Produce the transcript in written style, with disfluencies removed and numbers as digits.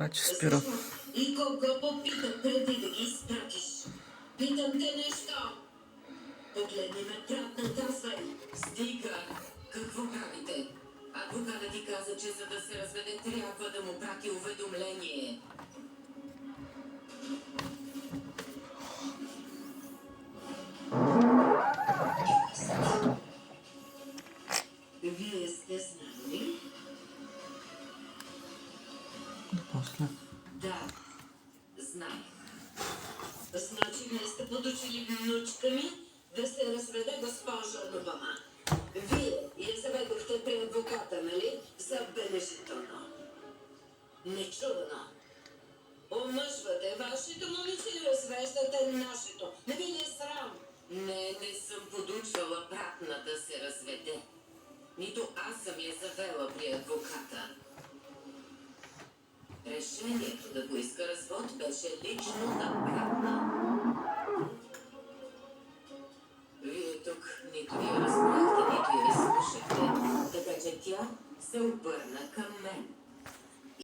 бачи, Спиро. И кого попитам преди да ги изпратиш? Питам те нещо. Погледни ме, пратна, казвай. Стига. Какво правите? Адвокатът ти каза, че за да се разведе, трябва да му прати уведомление. Вие сте знали? После. Да, знаех. Значи вие сте подучили внучка ми да се разведе госпожа Любама. Вие я заведохте при адвоката, нали? Забележително. Нечувано. Омъжвате вашето момиче и развеждате нашето. Не ви ли е срам? Не съм подучвала братна да се разведе. Нито аз съм я завела при адвоката. Решението да поиска развод беше лично на братна. Вие тук нито я разбрахте, нито я изслушахте, така че тя се обърна към мен.